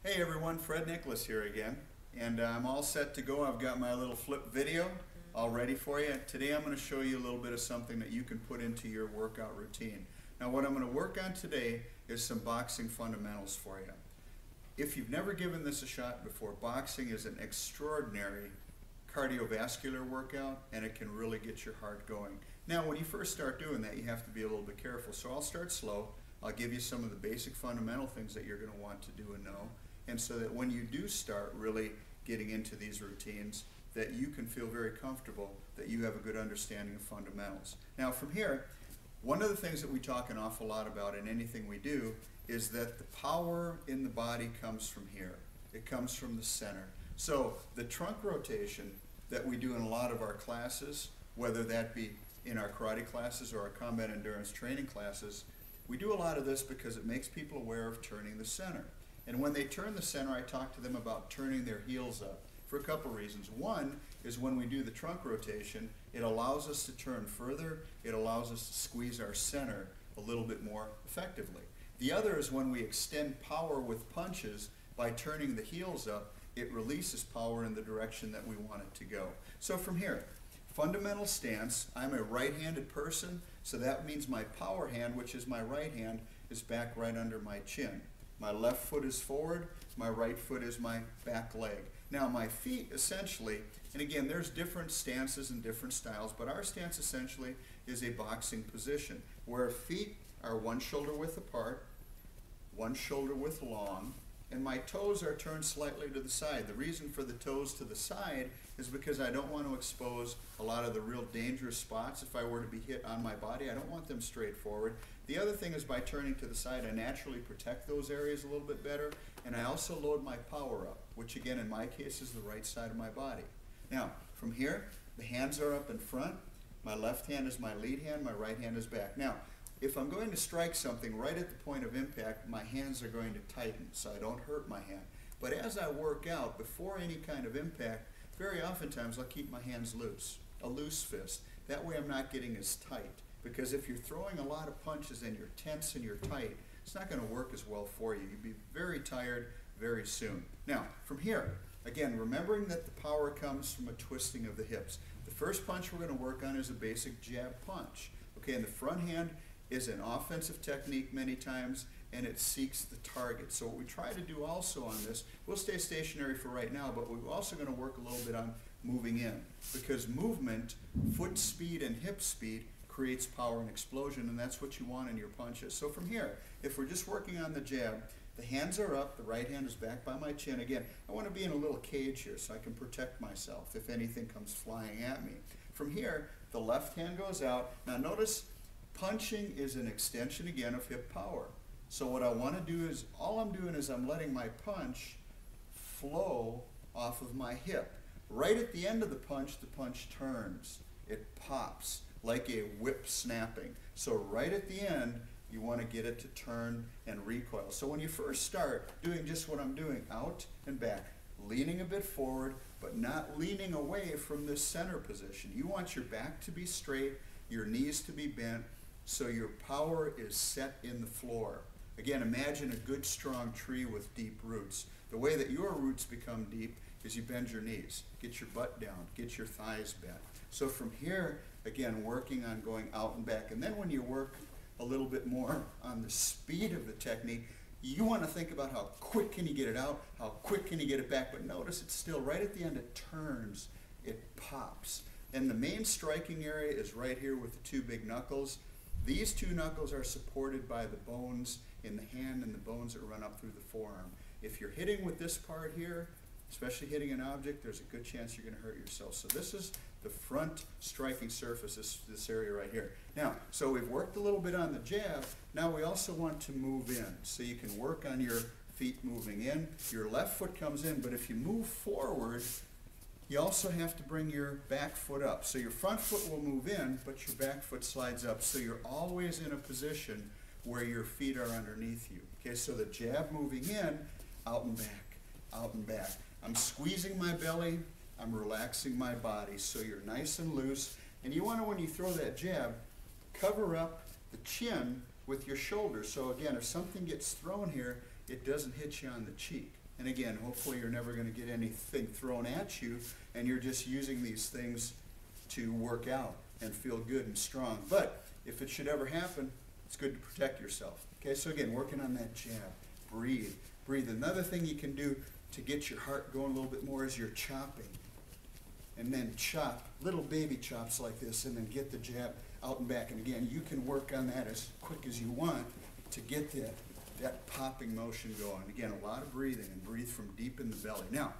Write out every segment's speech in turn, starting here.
Hey everyone, Fred Nicholas here again, and I'm all set to go. I've got my little flip video all ready for you. Today I'm going to show you a little bit of something that you can put into your workout routine. Now what I'm going to work on today is some boxing fundamentals for you. If you've never given this a shot before, boxing is an extraordinary cardiovascular workout, and it can really get your heart going. Now when you first start doing that, you have to be a little bit careful, so I'll start slow. I'll give you some of the basic fundamental things that you're going to want to do and know, and so that when you do start really getting into these routines, that you can feel very comfortable, that you have a good understanding of fundamentals. Now from here, one of the things that we talk an awful lot about in anything we do is that the power in the body comes from here. It comes from the center. So the trunk rotation that we do in a lot of our classes, whether that be in our karate classes or our combat endurance training classes, we do a lot of this because it makes people aware of turning the center. And when they turn the center, I talk to them about turning their heels up for a couple reasons. One is when we do the trunk rotation, it allows us to turn further. It allows us to squeeze our center a little bit more effectively. The other is when we extend power with punches by turning the heels up, it releases power in the direction that we want it to go. So from here, fundamental stance, I'm a right-handed person, so that means my power hand, which is my right hand, is back right under my chin. My left foot is forward, my right foot is my back leg. Now my feet essentially, and again there's different stances and different styles, but our stance essentially is a boxing position where feet are one shoulder width apart, one shoulder width long, and my toes are turned slightly to the side. The reason for the toes to the side is because I don't want to expose a lot of the real dangerous spots if I were to be hit on my body. I don't want them straight forward. The other thing is by turning to the side, I naturally protect those areas a little bit better, and I also load my power up, which again in my case is the right side of my body. Now from here, the hands are up in front. My left hand is my lead hand, my right hand is back. Now if I'm going to strike something right at the point of impact, my hands are going to tighten so I don't hurt my hand. But as I work out, before any kind of impact, very oftentimes I'll keep my hands loose, a loose fist. That way I'm not getting as tight. Because if you're throwing a lot of punches and you're tense and you're tight, it's not going to work as well for you. You'll be very tired very soon. Now, from here, again, remembering that the power comes from a twisting of the hips. The first punch we're going to work on is a basic jab punch. Okay, in the front hand is an offensive technique many times, and it seeks the target. So what we try to do also on this, we'll stay stationary for right now, but we're also going to work a little bit on moving in, because movement, foot speed and hip speed, creates power and explosion, and that's what you want in your punches. So from here, if we're just working on the jab, the hands are up, the right hand is back by my chin. Again, I want to be in a little cage here so I can protect myself if anything comes flying at me. From here, the left hand goes out. Now notice, punching is an extension again of hip power. So what I want to do is, all I'm doing is I'm letting my punch flow off of my hip. Right at the end of the punch turns. It pops like a whip snapping. So right at the end, you want to get it to turn and recoil. So when you first start doing just what I'm doing, out and back, leaning a bit forward, but not leaning away from this center position. You want your back to be straight, your knees to be bent, so your power is set in the floor. Again, imagine a good strong tree with deep roots. The way that your roots become deep is you bend your knees, get your butt down, get your thighs bent. So from here, again, working on going out and back. And then when you work a little bit more on the speed of the technique, you want to think about how quick can you get it out, how quick can you get it back. But notice it's still right at the end, it turns, it pops. And the main striking area is right here with the two big knuckles. These two knuckles are supported by the bones in the hand and the bones that run up through the forearm. If you're hitting with this part here, especially hitting an object, there's a good chance you're going to hurt yourself. So this is the front striking surface, this area right here. Now, so we've worked a little bit on the jab. Now we also want to move in. So you can work on your feet moving in. Your left foot comes in, but if you move forward, you also have to bring your back foot up. So your front foot will move in, but your back foot slides up. So you're always in a position where your feet are underneath you. Okay, so the jab moving in, out and back, out and back. I'm squeezing my belly, I'm relaxing my body, so you're nice and loose. And you want to, when you throw that jab, cover up the chin with your shoulders. So again, if something gets thrown here, it doesn't hit you on the cheek. And again, hopefully you're never going to get anything thrown at you, and you're just using these things to work out and feel good and strong. But if it should ever happen, it's good to protect yourself. Okay, so again, working on that jab. Breathe. Breathe. Another thing you can do to get your heart going a little bit more is you're chopping. And then chop, little baby chops like this, and then get the jab out and back. And again, you can work on that as quick as you want to get that popping motion going. Again, a lot of breathing, and breathe from deep in the belly. Now,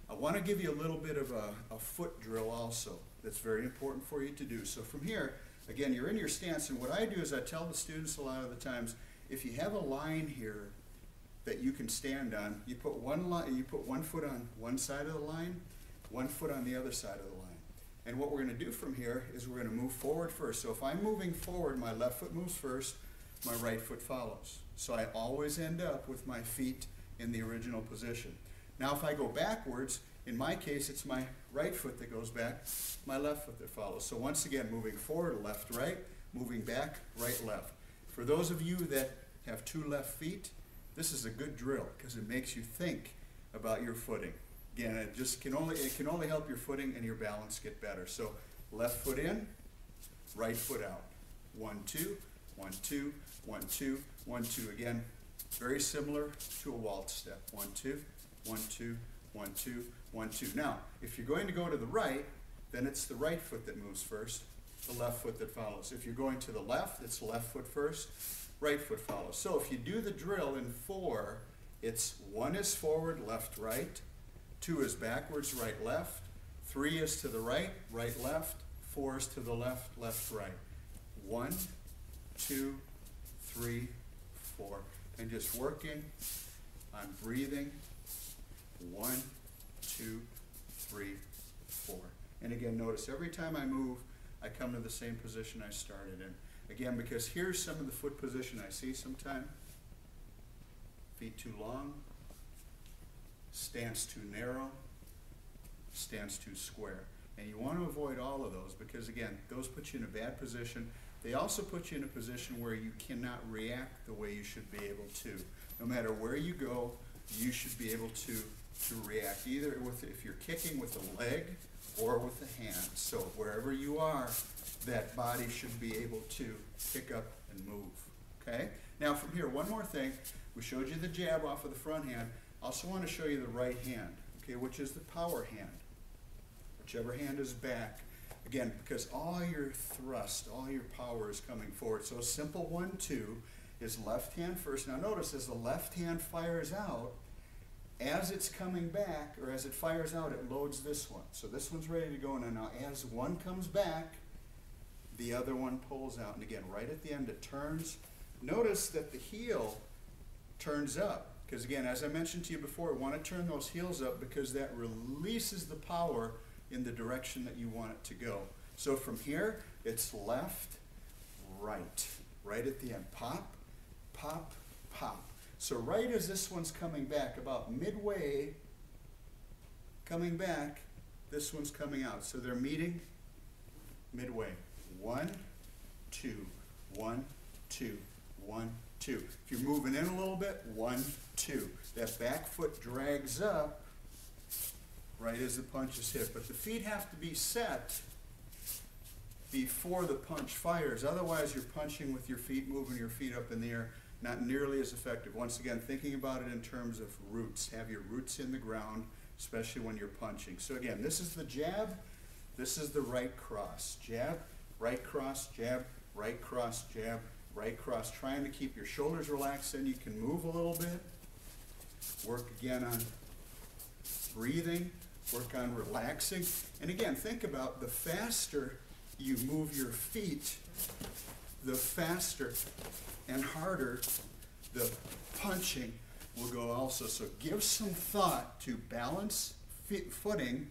I want to give you a little bit of a foot drill also that's very important for you to do. So from here, again, you're in your stance, and what I do is I tell the students a lot of the times, if you have a line here that you can stand on, you put one foot on one side of the line, one foot on the other side of the line. And what we're going to do from here is we're going to move forward first. So if I'm moving forward, my left foot moves first, my right foot follows. So I always end up with my feet in the original position. Now if I go backwards, in my case it's my right foot that goes back, my left foot that follows. So once again, moving forward, left, right, moving back, right, left. For those of you that have two left feet, this is a good drill because it makes you think about your footing. Again, it can only help your footing and your balance get better. So left foot in, right foot out. 1, 2, 1, 2, 1, 2, 1, 2. Again, very similar to a waltz step. 1, 2, 1, 2, 1, 2, 1, 2. Now, if you're going to go to the right, then it's the right foot that moves first, the left foot that follows. If you're going to the left, it's left foot first, right foot follows. So if you do the drill in 4, it's 1 is forward, left, right. 2 is backwards, right, left. 3 is to the right, right, left. 4 is to the left, left, right. 1, 2, 3, 4. And just working on breathing. 1, 2, 3, 4. And again, notice every time I move, I come to the same position I started in. Again, because here's some of the foot position I see sometimes. Feet too long. Stance too narrow, stance too square. And you want to avoid all of those because, again, those put you in a bad position. They also put you in a position where you cannot react the way you should be able to. No matter where you go, you should be able to react, either if you're kicking with a leg or with a hand. So wherever you are, that body should be able to pick up and move. Okay? Now from here, one more thing. We showed you the jab off of the front hand. I also want to show you the right hand, okay, which is the power hand. Whichever hand is back. Again, because all your thrust, all your power is coming forward. So a simple 1, 2 is left hand first. Now notice as the left hand fires out, as it's coming back, or as it fires out, it loads this one. So this one's ready to go. Now as one comes back, the other one pulls out. And again, right at the end it turns. Notice that the heel turns up. Because again, as I mentioned to you before, we want to turn those heels up because that releases the power in the direction that you want it to go. So from here, it's left, right. Right at the end. Pop, pop, pop. So right as this one's coming back, about midway coming back, this one's coming out. So they're meeting midway. 1, 2, 1, 2, 1, 2. If you're moving in a little bit, 1, 2. That back foot drags up right as the punch is hit. But the feet have to be set before the punch fires. Otherwise, you're punching with your feet, moving your feet up in the air. Not nearly as effective. Once again, thinking about it in terms of roots. Have your roots in the ground, especially when you're punching. So again, this is the jab. This is the right cross. Jab, right cross, jab, right cross, jab, right cross, trying to keep your shoulders relaxed, and you can move a little bit. Work again on breathing, work on relaxing. And again, think about the faster you move your feet, the faster and harder the punching will go also. So give some thought to balance, footing,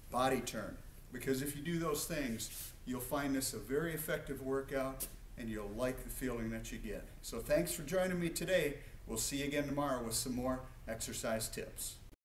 body turn. Because if you do those things, you'll find this a very effective workout, and you'll like the feeling that you get. So thanks for joining me today. We'll see you again tomorrow with some more exercise tips.